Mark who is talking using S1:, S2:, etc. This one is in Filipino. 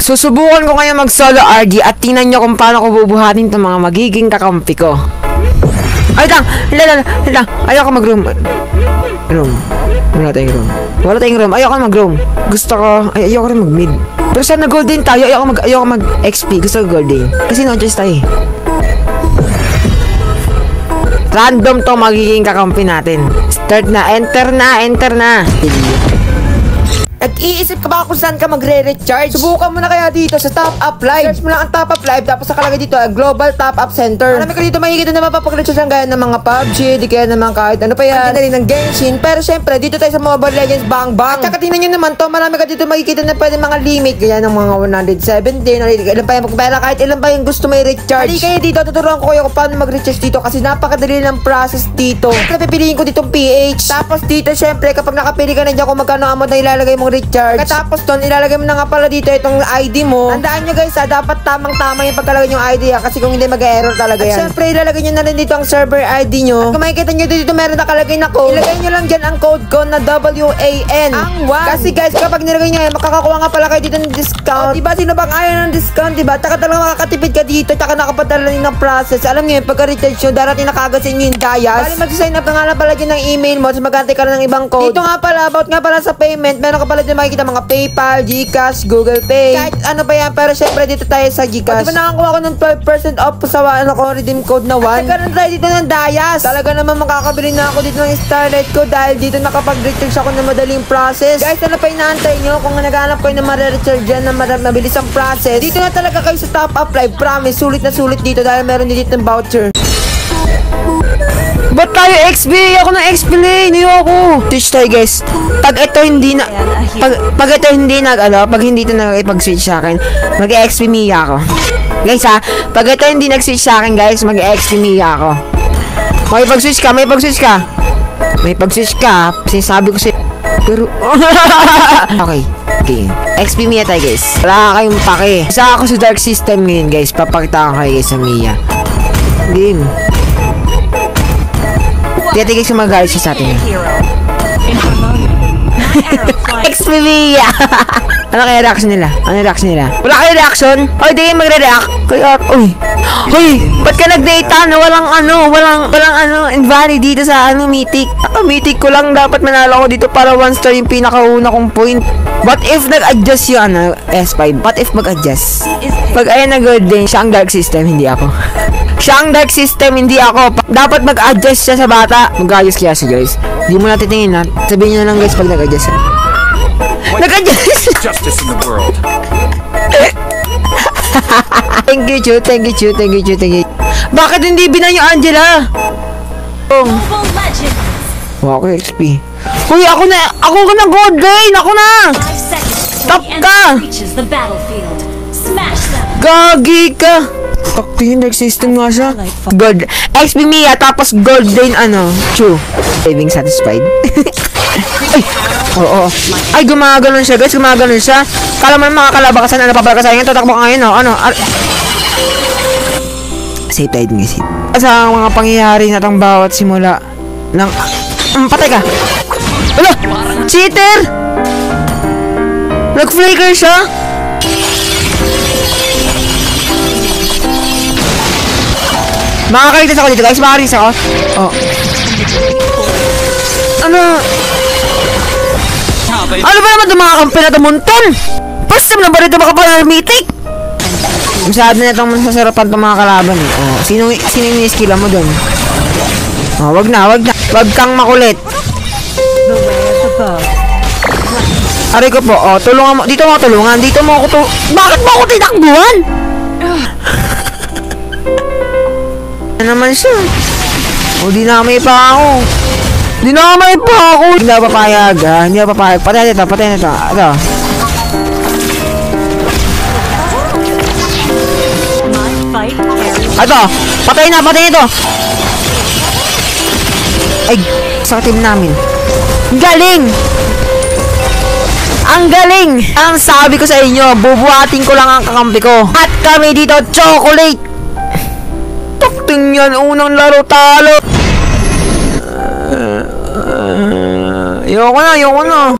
S1: Susubukan ko ngayon mag-solo RD at tingnan nyo kung paano ko bubuhatin itong mga magiging kakampi ko. Ay, lang. Ayoko mag-room. Wala tayong room. Ayoko mag-room. Gusto ko, ayoko rin mag-mid. Pero sana golden tayo. Ayoko mag-XP. Gusto ko golden. Kasi no choice tayo. Random to magiging kakampi natin. Start na. Enter na. At iisip ka ba kung saan ka magre-recharge? Subukan mo na kaya dito sa Top Up Live. Search mo lang ang Top Up Live, tapos nakalagay dito Global Top Up Center. Marami ka dito makikita na mapapag-recharge ang gaya ng mga PUBG, di kaya naman kahit ano pa yan. Hindi na rin ng Genshin. Pero syempre, dito tayo sa Mobile Legends Bang Bang. At saka tingnan nyo naman to, marami ka dito makikita na pwede mga limit. Gaya ng mga 117, o ilan pa yung magpera, kahit ilan pa yung gusto may recharge. Hindi kayo dito, tuturuan ko kayo kung paano mag-recharge dito kasi napakadali ng process dito. Siyempre, pipiliin ko ditong PH. Tapos dito, syempre, kapag nakapili ka na dyan kung magkano amount na ilalagay mong recharge. Katapos doon, ilalagay mo na nga pala dito itong ID mo. Tandaan nyo guys dapat tamang-tama yung pagkalagay yung ID kasi kung hindi mag-error talaga yan. At syempre, ilalagay nyo na rin dito ang server ID nyo. At kung makikita nyo dito meron nakalagay na code, ilagay nyo lang dyan ang code ko na WAN. Ang 1. Kasi guys, kapag nilagay nyo yan, makakakuha nga pala kayo dito ng discount. Diba, sino bang ayaw ng discount, diba? Taka talaga makakatipid ka dito, taka nakapadala rin ng process. Alam nyo yun, pagka-recharge nyo, darating na kagad sa inyo yung Dayas. Bali, mag-sign up na nga pala dyan ng email mo, tapos mag-antay ka na ng ibang code. Dito nga pala, about nga pala sa payment, meron ka pala dyan makikita mga PayPal, GCash, Google Pay, kahit ano ba yan, pero syempre dito tayo sa GCash. Diba nakakuha ko ng 12% off sa redeem code na 1? At nagkaroon tayo dito ng Dayas. Talaga naman makakabili na ako dito ng Starlight ko dahil dito nakapag-recharge ako ng madaling process. Guys, ano pa inaantay nyo? Kung naghanap kayo na ma-recharge dyan na mabilis ang process, dito na talaga kayo sa Top Up Live. Promise, sulit na sulit dito dahil meron dito ng voucher. Ba't tayo XP? Ako ng XP lane. Ayoko. Switch tayo guys. Pag ito hindi na pag ito hindi pag hindi ito nag-switch sa akin, mag-XP Mia ako. Guys ha, pag ito hindi nag-switch sa akin guys, mag-XP Mia ako. May pag-switch ka. Sinasabi ko pero okay. XP Mia tayo guys. Wala kayong pake. Isa ako sa Dark System ngayon guys. Papakita ko kayo guys sa Mia. Game. Tiyatigay siya magalit siya sa atin. XP Mia! Ano kaya reaction nila? Wala kayo reaction? Oy, di kayo magre-react. Kaya, Hoy, ba't ka nag-data na walang invalid dito sa Mythic? Mythic ko lang dapat manalo ko dito para 1 star yung pinakauna kong point. What if nag-adjust yung S5? What if mag-adjust? Pag ayan na good din, siya ang Dark System, hindi ako. Siya ang Dark System, hindi ako. Dapat mag-adjust siya sa bata. Mag-adjust kaya siya guys. Hindi mo natin tingin ha. Sabihin nyo na lang guys pag nag-adjust. Nag-adjust!
S2: Justice in the world.
S1: Thank you. Bakit hindi binanyo Angela? Wow, ako XP. Uy, ako na gold lane! Ako na! Top ka! Gagi ka! Takti, nag-system nga siya. Gold. XP Mia, tapos gold lane Chu. Saving satisfied. Ay! Oo. Ay, gumaganon siya guys. Kala mo makakalabakasan na napapalakasan. Tatakbo ka ngayon Save tayo din guys. Sa mga pangyayari na itong bawat simula ng... patay ka! Wala! Cheater! Nag-flaker siya! Makakalitas ako dito guys. Ano ba naman itong mga kampi na tumunton? First time na ba rito makapag-Mythic? Masyado na itong masasarapan itong mga kalaban Sino yung iskila mo dun? Wag na. Wag kang makulit. Aray ko po, tulungan mo. Dito mo ako tulungan. Bakit mo ako tinakbuhan? Ano naman siya? Di na may pa ako. Hindi na papayag ha. Hindi na papayag. Patay na ito. Ito. Patay na ito. Ay, sa team namin. Ang galing! Ang sabi ko sa inyo, bubuhatin ko lang ang kakampi ko. At kami dito, chocolate! Takting yan, unang laro talo! Ayoko na.